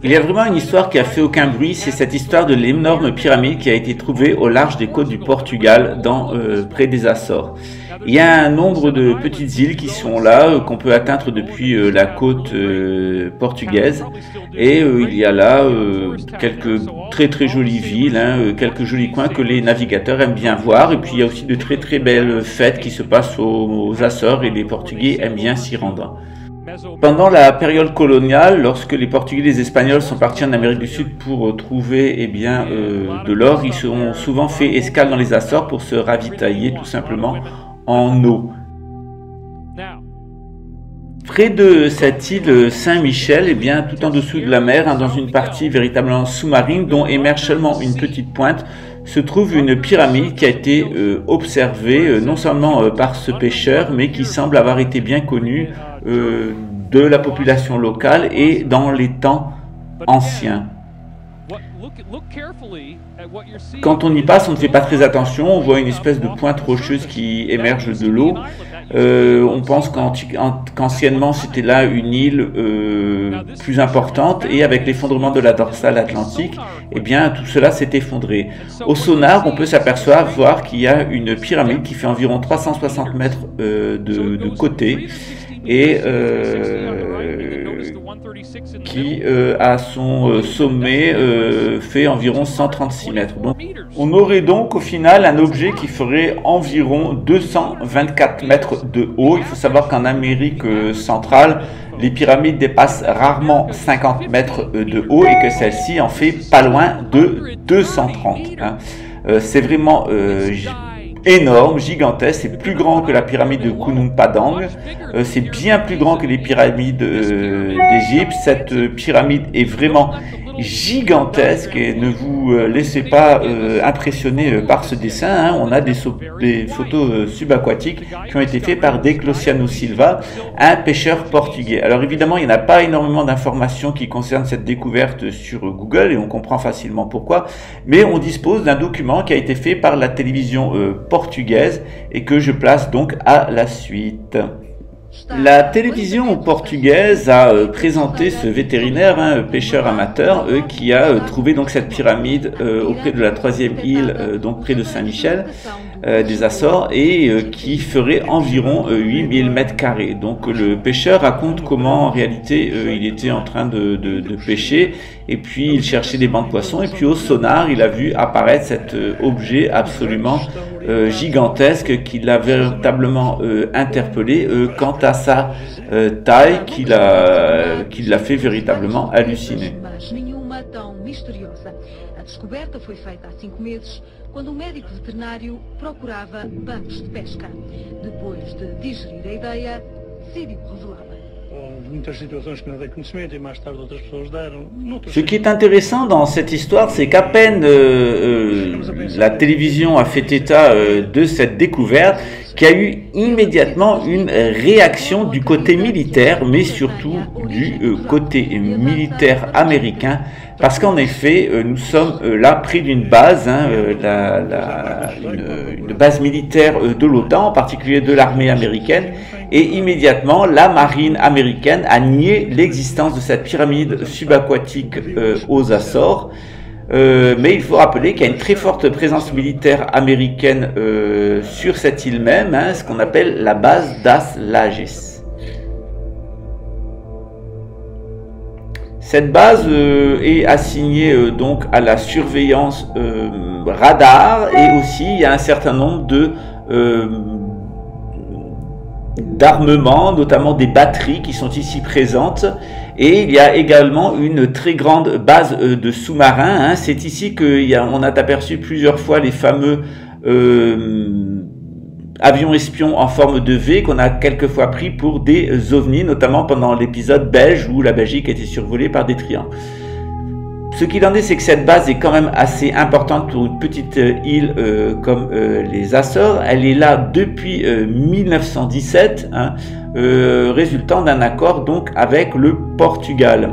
Il y a vraiment une histoire qui a fait aucun bruit, c'est cette histoire de l'énorme pyramide qui a été trouvée au large des côtes du Portugal, près des Açores. Il y a un nombre de petites îles qui sont là, qu'on peut atteindre depuis la côte portugaise. Et il y a là quelques très jolies villes, quelques jolis coins que les navigateurs aiment bien voir. Et puis il y a aussi de très belles fêtes qui se passent aux Açores et les Portugais aiment bien s'y rendre. Pendant la période coloniale, lorsque les Portugais et les Espagnols sont partis en Amérique du Sud pour trouver de l'or, ils ont souvent fait escale dans les Açores pour se ravitailler tout simplement en eau. Près de cette île Saint-Michel, eh bien, tout en dessous de la mer, dans une partie véritablement sous-marine dont émerge seulement une petite pointe, se trouve une pyramide qui a été observée non seulement par ce pêcheur, mais qui semble avoir été bien connue de la population locale et dans les temps anciens. Quand on y passe, on ne fait pas très attention, on voit une espèce de pointe rocheuse qui émerge de l'eau. On pense qu'anciennement c'était là une île plus importante et avec l'effondrement de la dorsale atlantique, eh bien tout cela s'est effondré. Au sonar, on peut s'apercevoir qu'il y a une pyramide qui fait environ 360 mètres de côté et qui à son sommet fait environ 136 mètres. Donc, on aurait donc au final un objet qui ferait environ 224 mètres de haut. Il faut savoir qu'en Amérique centrale, les pyramides dépassent rarement 50 mètres de haut et que celle-ci en fait pas loin de 230. C'est vraiment énorme, gigantesque, c'est plus grand que la pyramide de Gunung Padang, c'est bien plus grand que les pyramides d'Égypte. Cette pyramide est vraiment gigantesque et ne vous laissez pas impressionner par ce dessin. On a des photos subaquatiques qui ont été faites par Declociano Silva, un pêcheur portugais. Alors évidemment, il n'y en a pas énormément d'informations qui concernent cette découverte sur Google et on comprend facilement pourquoi, mais on dispose d'un document qui a été fait par la télévision portugaise et que je place donc à la suite. La télévision portugaise a présenté ce vétérinaire, pêcheur amateur, qui a trouvé donc cette pyramide auprès de la troisième île, donc près de Saint-Michel des Açores, et qui ferait environ 8000 mètres carrés. Donc le pêcheur raconte comment en réalité il était en train de pêcher, et puis il cherchait des bancs de poissons, et puis au sonar il a vu apparaître cet objet absolument gigantesque qui l'a véritablement interpellé quant à sa taille qui l'a fait véritablement halluciner. Quando médico veterinário procurava bancos de pesca. Depois de digerir a ideia, decidiu revelá-la. Ce qui est intéressant dans cette histoire, c'est qu'à peine la télévision a fait état de cette découverte, qu'il y a eu immédiatement une réaction du côté militaire, mais surtout du côté militaire américain, parce qu'en effet, nous sommes là près d'une base, une base militaire de l'OTAN, en particulier de l'armée américaine, et immédiatement, la marine américaine a nié l'existence de cette pyramide subaquatique aux Açores. Mais il faut rappeler qu'il y a une très forte présence militaire américaine sur cette île même, ce qu'on appelle la base das Lajes. Cette base est assignée donc à la surveillance radar, et aussi il y a un certain nombre d'armements, notamment des batteries qui sont ici présentes, et il y a également une très grande base de sous-marins. C'est ici qu'on a aperçu plusieurs fois les fameux avions espions en forme de V qu'on a quelquefois pris pour des ovnis, notamment pendant l'épisode belge où la Belgique était survolée par des triangles. Ce qu'il en est, c'est que cette base est quand même assez importante pour une petite île comme les Açores. Elle est là depuis 1917, résultant d'un accord donc avec le Portugal.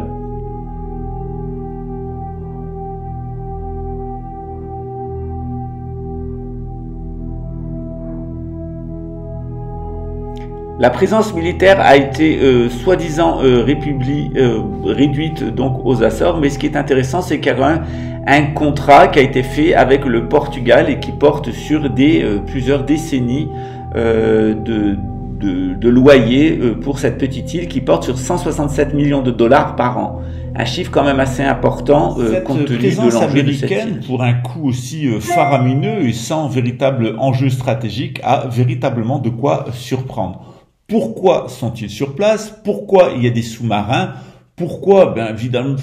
La présence militaire a été soi-disant réduite donc aux Açores, mais ce qui est intéressant, c'est qu'il y a quand même un contrat qui a été fait avec le Portugal et qui porte sur plusieurs décennies de loyer pour cette petite île qui porte sur 167 millions de dollars par an. Un chiffre quand même assez important compte tenu de l'enjeu de cette île. Pour un coût aussi faramineux et sans véritable enjeu stratégique, a véritablement de quoi surprendre. Pourquoi sont-ils sur place? Pourquoi il y a des sous-marins? Pourquoi? Ben évidemment,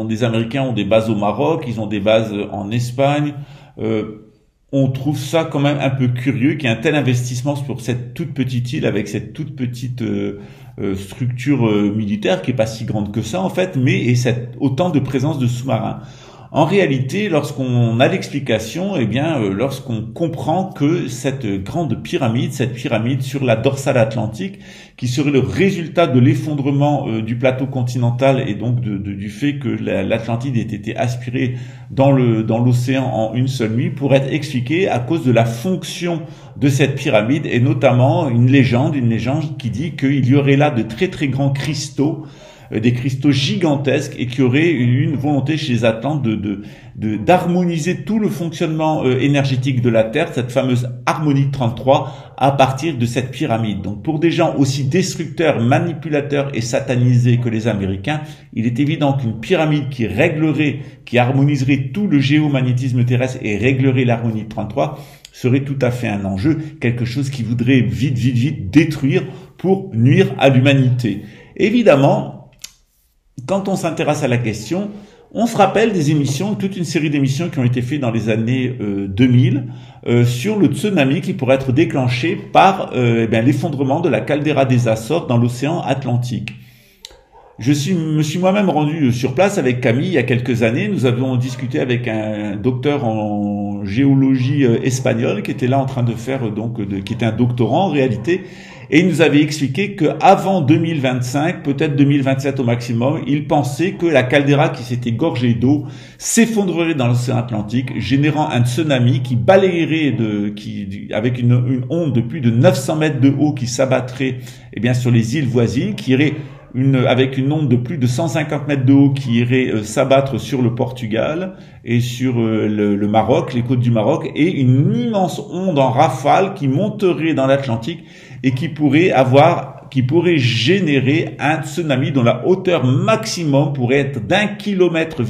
les Américains ont des bases au Maroc, ils ont des bases en Espagne. On trouve ça quand même un peu curieux qu'il y ait un tel investissement pour cette toute petite île avec cette toute petite structure militaire qui est pas si grande que ça en fait, mais autant de présence de sous-marins. En réalité, lorsqu'on a l'explication, lorsqu'on comprend que cette pyramide sur la dorsale atlantique, qui serait le résultat de l'effondrement du plateau continental et donc du fait que l'Atlantide ait été aspirée dans l'océan en une seule nuit, pourrait être expliquée à cause de la fonction de cette pyramide et notamment une légende qui dit qu'il y aurait là de très très grands cristaux, des cristaux gigantesques et qui aurait une volonté chez les Atlantes d'harmoniser tout le fonctionnement énergétique de la Terre, cette fameuse harmonie 33, à partir de cette pyramide. Donc pour des gens aussi destructeurs, manipulateurs et satanisés que les Américains, il est évident qu'une pyramide qui harmoniserait tout le géomagnétisme terrestre et réglerait l'harmonie 33 serait tout à fait un enjeu, quelque chose qui voudrait vite détruire pour nuire à l'humanité. Évidemment, quand on s'intéresse à la question, on se rappelle toute une série d'émissions qui ont été faites dans les années 2000 sur le tsunami qui pourrait être déclenché par l'effondrement de la caldeira des Açores dans l'océan Atlantique. Me suis moi-même rendu sur place avec Camille il y a quelques années. Nous avions discuté avec un docteur en géologie espagnol qui était là en train de faire qui était un doctorant en réalité. Et il nous avait expliqué qu'avant 2025, peut-être 2027 au maximum, il pensait que la caldeira qui s'était gorgée d'eau s'effondrerait dans l'océan Atlantique, générant un tsunami qui balayerait avec une onde de plus de 900 mètres de haut qui s'abattrait sur les îles voisines, qui irait avec une onde de plus de 150 mètres de haut qui irait s'abattre sur le Portugal et sur le Maroc, les côtes du Maroc, et une immense onde en rafale qui monterait dans l'Atlantique et qui pourrait générer un tsunami dont la hauteur maximum pourrait être d'1,4 km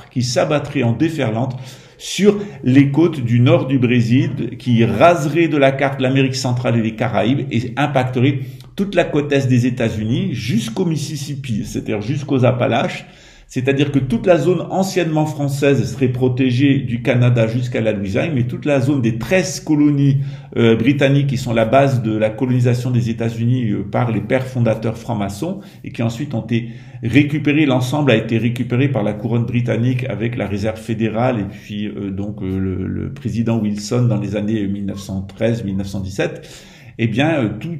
qui s'abattrait en déferlante sur les côtes du nord du Brésil, qui raserait de la carte l'Amérique centrale et les Caraïbes et impacterait toute la côte est des États-Unis jusqu'au Mississippi, c'est-à-dire jusqu'aux Appalaches. C'est-à-dire que toute la zone anciennement française serait protégée du Canada jusqu'à la Louisiane, mais toute la zone des 13 colonies britanniques qui sont la base de la colonisation des États-Unis par les pères fondateurs francs-maçons et qui ensuite ont été récupérés, l'ensemble a été récupéré par la couronne britannique avec la réserve fédérale et puis le président Wilson dans les années 1913-1917.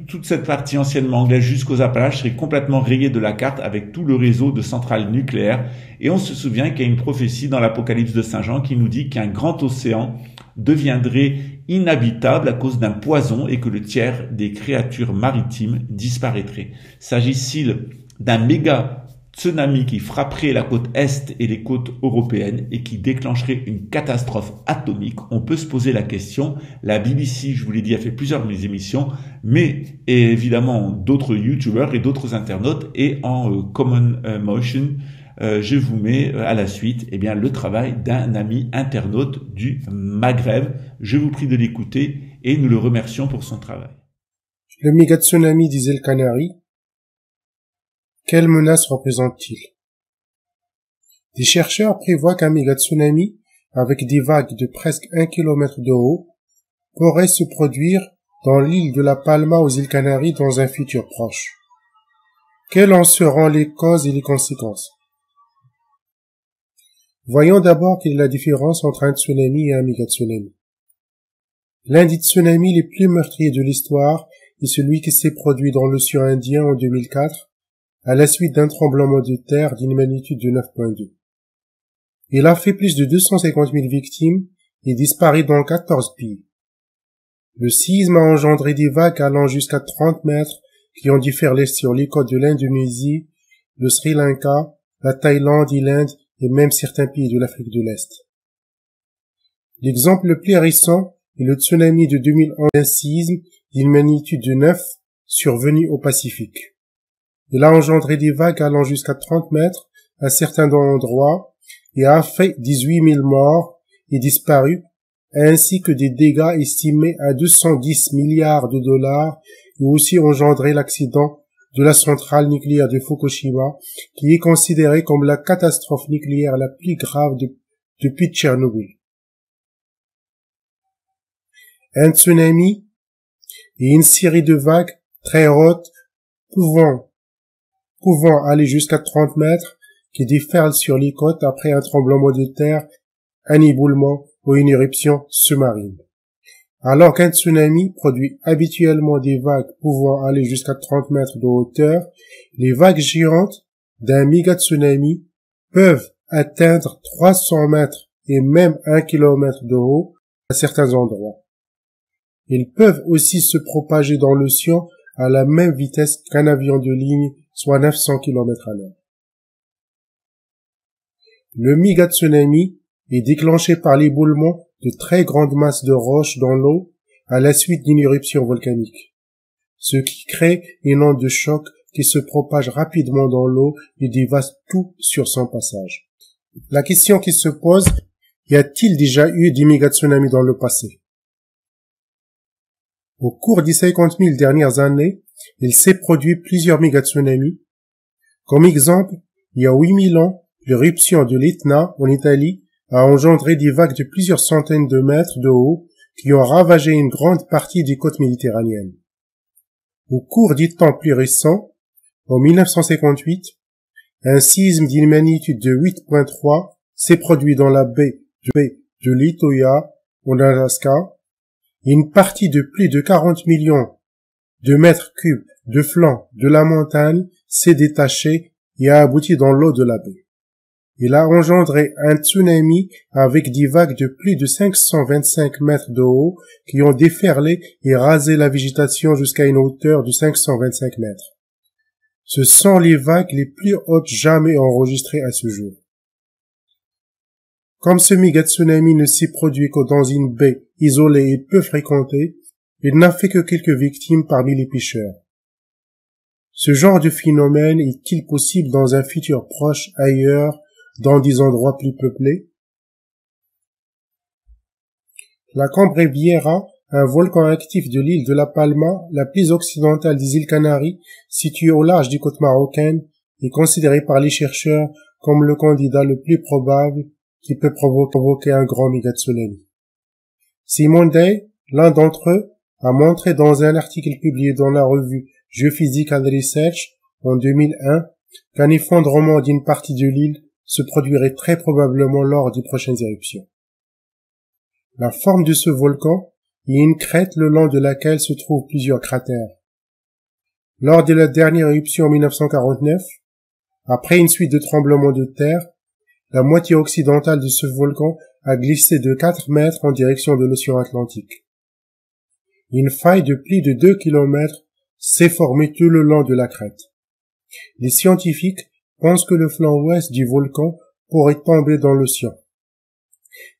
Toute cette partie anciennement anglaise jusqu'aux Appalaches serait complètement rayée de la carte avec tout le réseau de centrales nucléaires. Et on se souvient qu'il y a une prophétie dans l'Apocalypse de Saint Jean qui nous dit qu'un grand océan deviendrait inhabitable à cause d'un poison et que le tiers des créatures maritimes disparaîtrait. S'agit-il d'un méga tsunami qui frapperait la côte est et les côtes européennes et qui déclencherait une catastrophe atomique? On peut se poser la question. La BBC, je vous l'ai dit, a fait plusieurs émissions, mais évidemment d'autres youtubeurs et d'autres internautes, et en Common Motion, je vous mets à la suite le travail d'un ami internaute du Maghreb. Je vous prie de l'écouter et nous le remercions pour son travail. Le méga tsunami des îles Canaries. Quelle menace représente-t-il? Des chercheurs prévoient qu'un méga tsunami, avec des vagues de presque 1 km de haut, pourrait se produire dans l'île de La Palma aux îles Canaries dans un futur proche. Quelles en seront les causes et les conséquences? Voyons d'abord quelle est la différence entre un tsunami et un méga tsunami. L'un des tsunamis les plus meurtriers de l'histoire est celui qui s'est produit dans l'océan Indien en 2004, à la suite d'un tremblement de terre d'une magnitude de 9,2. Il a fait plus de 250 000 victimes et disparu dans 14 pays. Le séisme a engendré des vagues allant jusqu'à 30 mètres qui ont déferlé sur les côtes de l'Indonésie, le Sri Lanka, la Thaïlande et l'Inde et même certains pays de l'Afrique de l'Est. L'exemple le plus récent est le tsunami de 2011, un séisme d'une magnitude de 9 survenu au Pacifique. Il a engendré des vagues allant jusqu'à 30 mètres à certains endroits et a fait 18 000 morts et disparus, ainsi que des dégâts estimés à 210 milliards de dollars et aussi engendré l'accident de la centrale nucléaire de Fukushima, qui est considérée comme la catastrophe nucléaire la plus grave depuis Tchernobyl. Un tsunami est une série de vagues très hautes pouvant aller jusqu'à 30 mètres qui déferlent sur les côtes après un tremblement de terre, un éboulement ou une éruption sous-marine. Alors qu'un tsunami produit habituellement des vagues pouvant aller jusqu'à 30 mètres de hauteur, les vagues géantes d'un méga-tsunami peuvent atteindre 300 mètres et même 1 kilomètre de haut à certains endroits. Ils peuvent aussi se propager dans l'océan à la même vitesse qu'un avion de ligne, soit 900 km à l'heure. Le méga-tsunami est déclenché par l'éboulement de très grandes masses de roches dans l'eau à la suite d'une éruption volcanique, ce qui crée une onde de choc qui se propage rapidement dans l'eau et dévaste tout sur son passage. La question qui se pose, y a-t-il déjà eu des méga-tsunamis dans le passé? Au cours des 50 000 dernières années, il s'est produit plusieurs méga-tsunamis. Comme exemple, il y a 8000 ans, l'éruption de l'Etna en Italie a engendré des vagues de plusieurs centaines de mètres de haut qui ont ravagé une grande partie des côtes méditerranéennes. Au cours des temps plus récents, en 1958, un séisme d'une magnitude de 8.3 s'est produit dans la baie de Lituya, en Alaska. Une partie de plus de 40 millions de mètres cubes de flanc de la montagne s'est détachée et a abouti dans l'eau de la baie. Il a engendré un tsunami avec des vagues de plus de 525 mètres de haut qui ont déferlé et rasé la végétation jusqu'à une hauteur de 525 mètres. Ce sont les vagues les plus hautes jamais enregistrées à ce jour. Comme ce méga-tsunami ne s'est produit que dans une baie isolée et peu fréquentée, il n'a fait que quelques victimes parmi les pêcheurs. Ce genre de phénomène est-il possible dans un futur proche ailleurs, dans des endroits plus peuplés? La Cumbre Vieja, un volcan actif de l'île de La Palma, la plus occidentale des îles Canaries, située au large des côtes marocaines, est considéré par les chercheurs comme le candidat le plus probable qui peut provoquer un grand méga-tsunami. Simon Day, l'un d'entre eux, a montré dans un article publié dans la revue Geophysical Research en 2001 qu'un effondrement d'une partie de l'île se produirait très probablement lors des prochaines éruptions. La forme de ce volcan est une crête le long de laquelle se trouvent plusieurs cratères. Lors de la dernière éruption en 1949, après une suite de tremblements de terre, la moitié occidentale de ce volcan a glissé de 4 mètres en direction de l'océan Atlantique. Une faille de plus de 2 kilomètres s'est formée tout le long de la crête. Les scientifiques pensent que le flanc ouest du volcan pourrait tomber dans l'océan.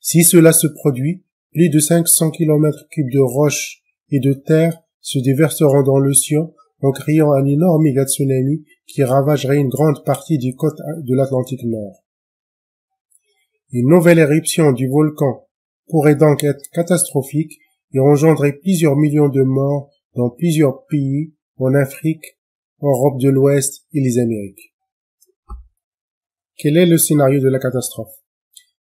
Si cela se produit, plus de 500 km3 de roches et de terre se déverseront dans l'océan en créant un énorme méga-tsunami qui ravagerait une grande partie des côtes de l'Atlantique Nord. Une nouvelle éruption du volcan pourrait donc être catastrophique et engendrer plusieurs millions de morts dans plusieurs pays en Afrique, Europe de l'Ouest et les Amériques. Quel est le scénario de la catastrophe?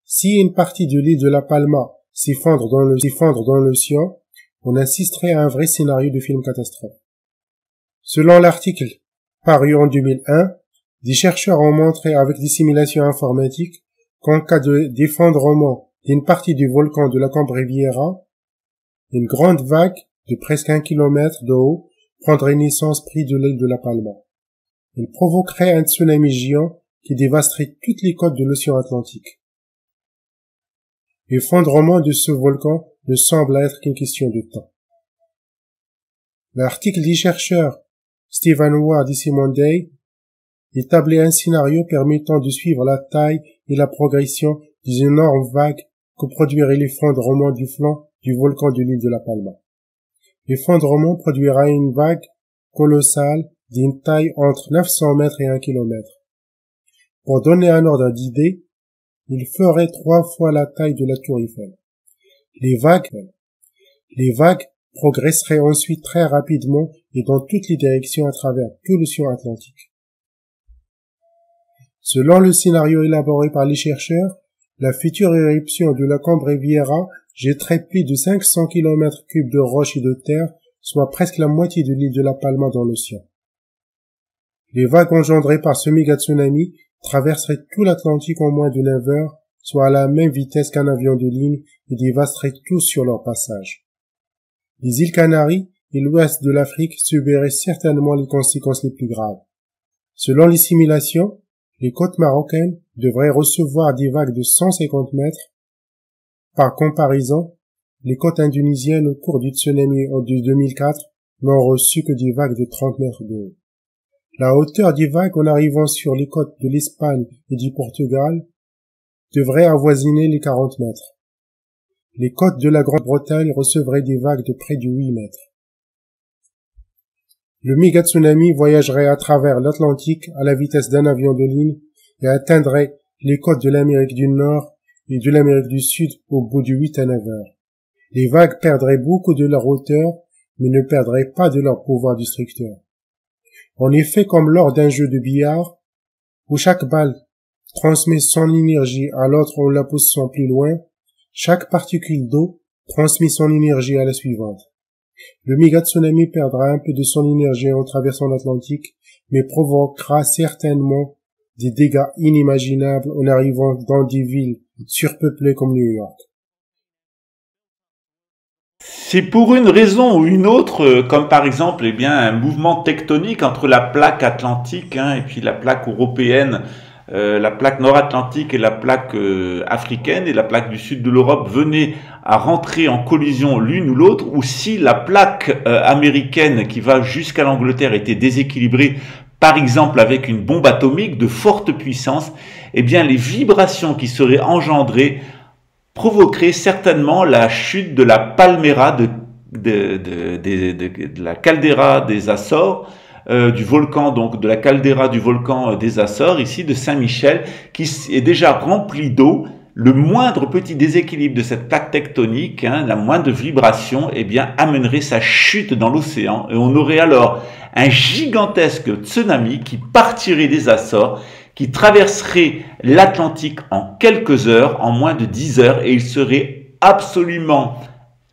Si une partie de l'île de La Palma s'effondre dans l'océan, on assisterait à un vrai scénario de film catastrophe. Selon l'article paru en 2001, des chercheurs ont montré avec des simulations informatiques qu'en cas d'effondrement d'une partie du volcan de la Cumbre Vieja, une grande vague de presque 1 kilomètre de haut prendrait naissance près de l'île de La Palma. Elle provoquerait un tsunami géant qui dévasterait toutes les côtes de l'océan Atlantique. L'effondrement de ce volcan ne semble être qu'une question de temps. L'article des chercheurs Stephen Ward et Simon Day établit un scénario permettant de suivre la taille et la progression des énormes vagues que produiraient l'effondrement du flanc du volcan de l'île de La Palma. L'effondrement produira une vague colossale d'une taille entre 900 mètres et 1 kilomètre. Pour donner un ordre d'idée, il ferait 3 fois la taille de la tour Eiffel. Les vagues progresseraient ensuite très rapidement et dans toutes les directions à travers tout l'océan Atlantique. Selon le scénario élaboré par les chercheurs, la future éruption de la Cumbre-Vieja jetterait plus de 500 km3 de roches et de terre, soit presque la moitié de l'île de La Palma dans l'océan. Les vagues engendrées par ce méga tsunami traverseraient tout l'Atlantique en moins de 9 heures, soit à la même vitesse qu'un avion de ligne, et dévasteraient tout sur leur passage. Les îles Canaries et l'ouest de l'Afrique subiraient certainement les conséquences les plus graves. Selon les simulations, les côtes marocaines devraient recevoir des vagues de 150 mètres. Par comparaison, les côtes indonésiennes au cours du tsunami de 2004 n'ont reçu que des vagues de 30 mètres de haut. La hauteur des vagues en arrivant sur les côtes de l'Espagne et du Portugal devrait avoisiner les 40 mètres. Les côtes de la Grande-Bretagne recevraient des vagues de près de 8 mètres. Le méga tsunami voyagerait à travers l'Atlantique à la vitesse d'un avion de ligne et atteindrait les côtes de l'Amérique du Nord et de l'Amérique du Sud au bout de 8 à 9 heures. Les vagues perdraient beaucoup de leur hauteur, mais ne perdraient pas de leur pouvoir destructeur. En effet, comme lors d'un jeu de billard, où chaque balle transmet son énergie à l'autre en la poussant plus loin, chaque particule d'eau transmet son énergie à la suivante. Le méga tsunami perdra un peu de son énergie en traversant l'Atlantique, mais provoquera certainement des dégâts inimaginables en arrivant dans des villes surpeuplées comme New York. C'est pour une raison ou une autre, comme par exemple un mouvement tectonique entre la plaque atlantique et puis la plaque européenne, la plaque nord-atlantique et la plaque africaine et la plaque du sud de l'Europe venaient à rentrer en collision l'une ou l'autre, ou si la plaque américaine qui va jusqu'à l'Angleterre était déséquilibrée, par exemple avec une bombe atomique de forte puissance, les vibrations qui seraient engendrées provoquerait certainement la chute de la palmera de la caldeira des Açores, du volcan, donc de la caldeira du volcan des Açores, ici de Saint-Michel, qui est déjà rempli d'eau. Le moindre petit déséquilibre de cette plaque tectonique, la moindre vibration, amènerait sa chute dans l'océan, et on aurait alors un gigantesque tsunami qui partirait des Açores, qui traverserait l'Atlantique en quelques heures, en moins de 10 heures, et il serait absolument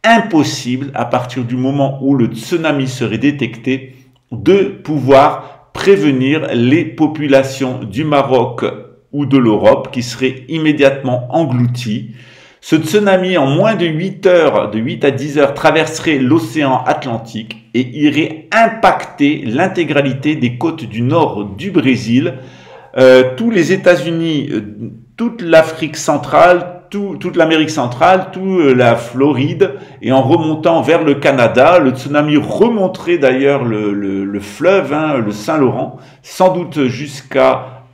impossible, à partir du moment où le tsunami serait détecté, de pouvoir prévenir les populations du Maroc ou de l'Europe qui seraient immédiatement englouties. Ce tsunami, en moins de 8 heures, de 8 à 10 heures, traverserait l'océan Atlantique et irait impacter l'intégralité des côtes du nord du Brésil, tous les États-Unis, toute l'Afrique centrale, toute l'Amérique centrale, toute la Floride, et en remontant vers le Canada, le tsunami remonterait d'ailleurs le fleuve, le Saint-Laurent, sans doute jusqu'à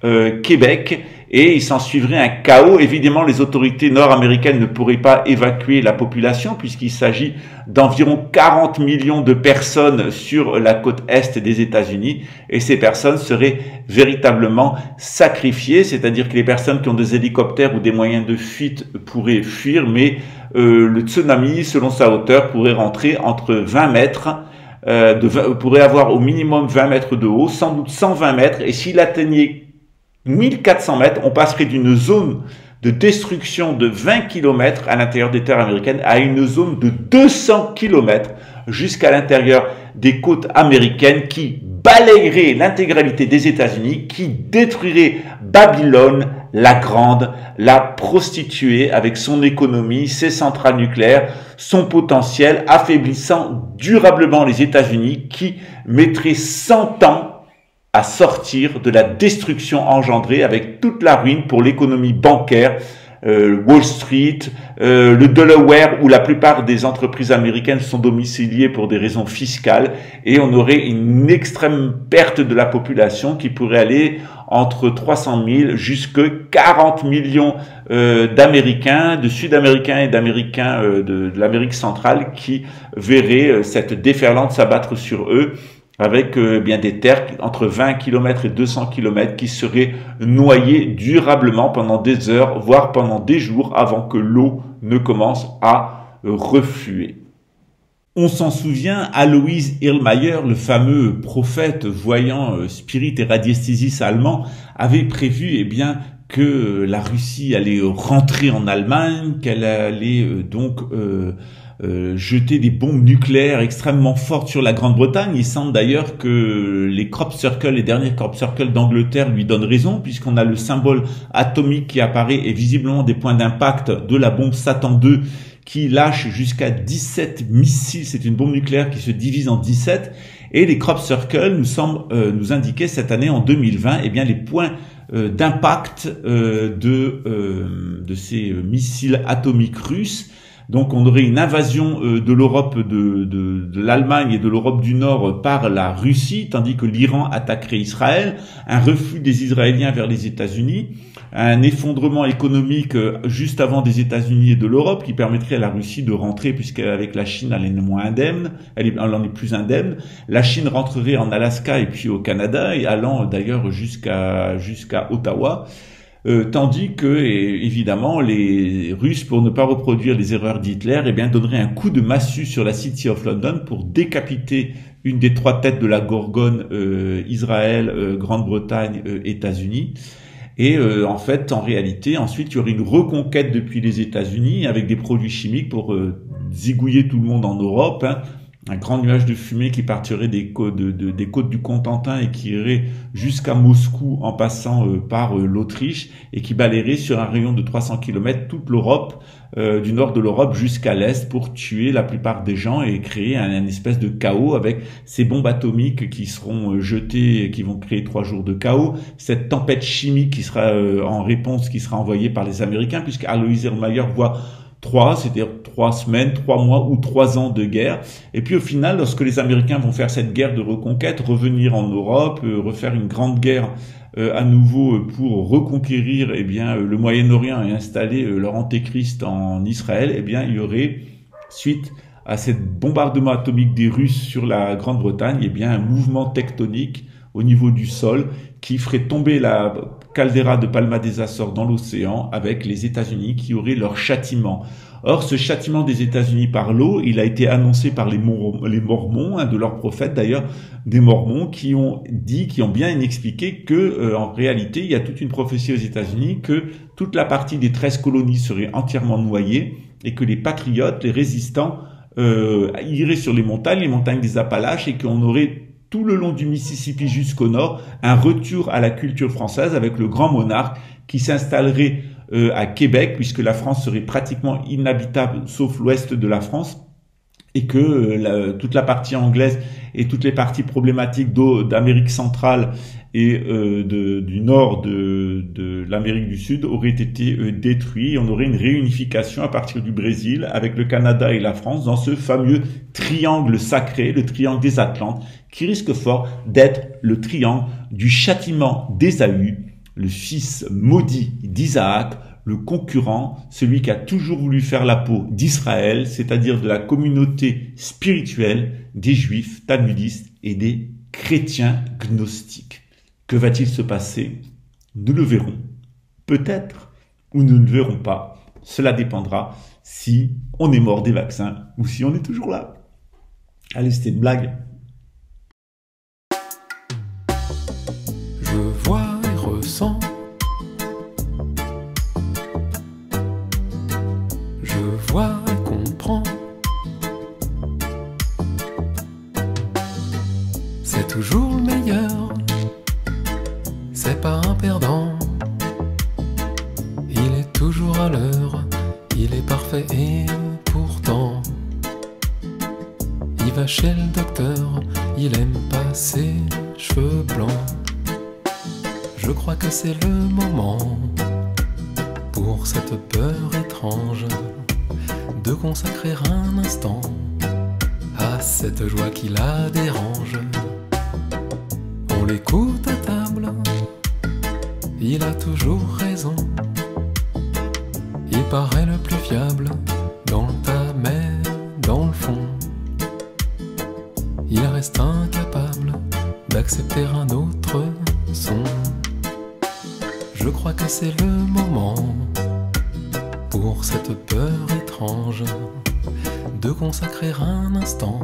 Québec, et il s'en suivrait un chaos. Évidemment, les autorités nord-américaines ne pourraient pas évacuer la population puisqu'il s'agit d'environ 40 millions de personnes sur la côte est des États-Unis, et ces personnes seraient véritablement sacrifiées, c'est-à-dire que les personnes qui ont des hélicoptères ou des moyens de fuite pourraient fuir, mais le tsunami, selon sa hauteur, pourrait rentrer entre 20 mètres, pourrait avoir au minimum 20 mètres de haut, sans doute 120 mètres, et s'il atteignait 1400 mètres, on passerait d'une zone de destruction de 20 km à l'intérieur des terres américaines à une zone de 200 km jusqu'à l'intérieur des côtes américaines qui balayerait l'intégralité des États-Unis, qui détruirait Babylone la Grande, la prostituée avec son économie, ses centrales nucléaires, son potentiel, affaiblissant durablement les États-Unis qui mettraient 100 ans à sortir de la destruction engendrée avec toute la ruine pour l'économie bancaire, Wall Street, le Delaware, où la plupart des entreprises américaines sont domiciliées pour des raisons fiscales, et on aurait une extrême perte de la population qui pourrait aller entre 300 000 jusqu'à 40 millions d'Américains, de Sud-Américains et d'Américains de l'Amérique centrale qui verraient cette déferlante s'abattre sur eux, avec bien des terres entre 20 km et 200 km qui seraient noyées durablement pendant des heures, voire pendant des jours, avant que l'eau ne commence à refluer. On s'en souvient, Alois Erlmeyer, le fameux prophète voyant, spirit et radiesthésiste allemand, avait prévu eh bien que la Russie allait rentrer en Allemagne, qu'elle allait jeter des bombes nucléaires extrêmement fortes sur la Grande-Bretagne. Il semble d'ailleurs que les crop circles, les derniers crop circles d'Angleterre lui donnent raison, puisqu'on a le symbole atomique qui apparaît et visiblement des points d'impact de la bombe Satan II qui lâche jusqu'à 17 missiles. C'est une bombe nucléaire qui se divise en 17. Et les crop circles nous semblent nous indiquer cette année, en 2020, eh bien les points d'impact de ces missiles atomiques russes. Donc on aurait une invasion de l'Europe, de l'Allemagne et de l'Europe du Nord par la Russie, tandis que l'Iran attaquerait Israël, un reflux des Israéliens vers les États-Unis, un effondrement économique juste avant des États-Unis et de l'Europe qui permettrait à la Russie de rentrer, puisqu'avec la Chine elle est moins indemne, elle en est plus indemne. La Chine rentrerait en Alaska et puis au Canada, et allant d'ailleurs jusqu'à Ottawa. Tandis que, évidemment, les Russes, pour ne pas reproduire les erreurs d'Hitler, eh bien, donneraient un coup de massue sur la City of London pour décapiter une des trois têtes de la Gorgone, Israël, Grande-Bretagne, États-Unis. Et en fait, en réalité, ensuite, il y aurait une reconquête depuis les États-Unis avec des produits chimiques pour zigouiller tout le monde en Europe, hein. Un grand nuage de fumée qui partirait des côtes du Cotentin et qui irait jusqu'à Moscou en passant par l'Autriche et qui balayerait sur un rayon de 300 km toute l'Europe, du nord de l'Europe jusqu'à l'est, pour tuer la plupart des gens et créer un espèce de chaos avec ces bombes atomiques qui seront jetées et qui vont créer 3 jours de chaos, cette tempête chimique qui sera en réponse, qui sera envoyée par les Américains, puisque Alois Erlmeyer voit c'est-à-dire 3 semaines, 3 mois ou 3 ans de guerre. Et puis au final, lorsque les Américains vont faire cette guerre de reconquête, revenir en Europe, refaire une grande guerre à nouveau pour reconquérir eh bien le Moyen-Orient et installer leur antéchrist en Israël, eh bien il y aurait, suite à ce bombardement atomique des Russes sur la Grande-Bretagne, eh bien un mouvement tectonique au niveau du sol qui ferait tomber la caldeira de Palma des Açores dans l'océan, avec les États-Unis qui auraient leur châtiment. Or, ce châtiment des États-Unis par l'eau, il a été annoncé par les Mormons, de leurs prophètes d'ailleurs, des Mormons, qui ont bien expliqué que, en réalité, il y a toute une prophétie aux États-Unis que toute la partie des 13 colonies serait entièrement noyée et que les patriotes, les résistants, iraient sur les montagnes des Appalaches, et qu'on aurait tout le long du Mississippi jusqu'au nord, un retour à la culture française avec le grand monarque qui s'installerait à Québec, puisque la France serait pratiquement inhabitable sauf l'ouest de la France, et que toute la partie anglaise et toutes les parties problématiques d'Amérique centrale et du nord de l'Amérique du Sud auraient été détruits. On aurait une réunification à partir du Brésil avec le Canada et la France dans ce fameux triangle sacré, le triangle des Atlantes, qui risque fort d'être le triangle du châtiment d'Ésaü, le fils maudit d'Isaac, le concurrent, celui qui a toujours voulu faire la peau d'Israël, c'est-à-dire de la communauté spirituelle des Juifs talmudistes et des chrétiens gnostiques. Que va-t-il se passer? Nous le verrons. Peut-être, ou nous ne le verrons pas. Cela dépendra si on est mort des vaccins ou si on est toujours là. Allez, c'était une blague. Je vois et ressens. Je vois et comprends. C'est toujours le meilleur. C'est pas un perdant. Il est toujours à l'heure. Il est parfait et pourtant il va chez le docteur. Il aime pas ses cheveux blancs. Je crois que c'est le moment pour cette peur étrange de consacrer un instant à cette joie qui la dérange. On l'écoute à table, il a toujours raison. Il paraît le plus fiable dans le tas, mais dans le fond, il reste incapable d'accepter un autre son. Je crois que c'est le moment pour cette peur étrange de consacrer un instant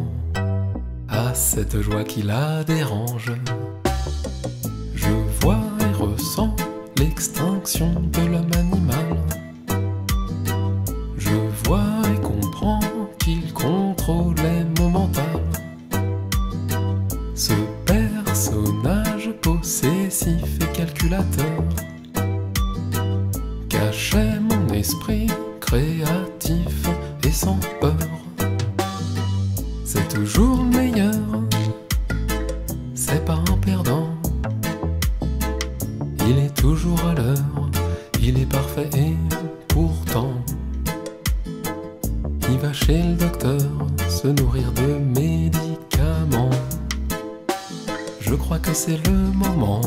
à cette joie qui la dérange. Je vois et ressens l'extinction de l'homme animal. Je vois et comprends qu'il contrôlait mon mental. Ce personnage possessif et calculateur cachait mon esprit créatif et sans peur. C'est toujours le meilleur, c'est pas un perdant. Il est toujours à l'heure, il est parfait et pourtant il va chez le docteur se nourrir de médicaments. Je crois que c'est le moment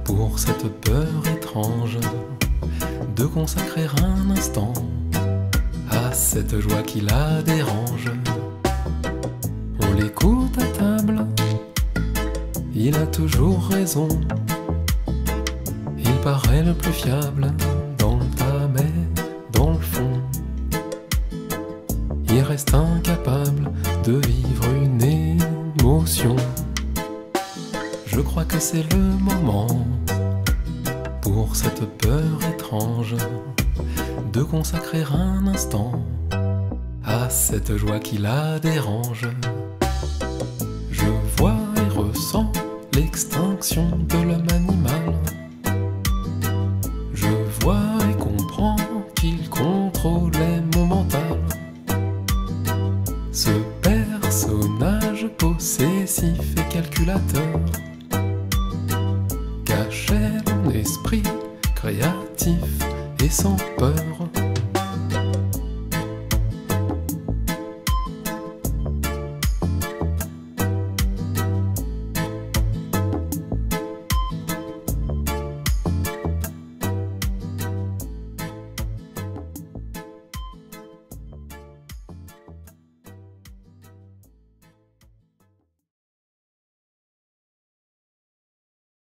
pour cette peur étrange de consacrer un instant à cette joie qui la dérange. On l'écoute à table, il a toujours raison. Il paraît le plus fiable dans le tas, mais dans le fond, il reste incapable de vivre une émotion. Je crois que c'est le moment pour cette peur étrange de consacrer un instant à cette joie qui la dérange. Je vois et ressens l'extinction de l'homme animal. Je vois et comprends qu'il contrôlait mon mental. Ce personnage possessif et calculateur cachait mon esprit créatif et sans peur.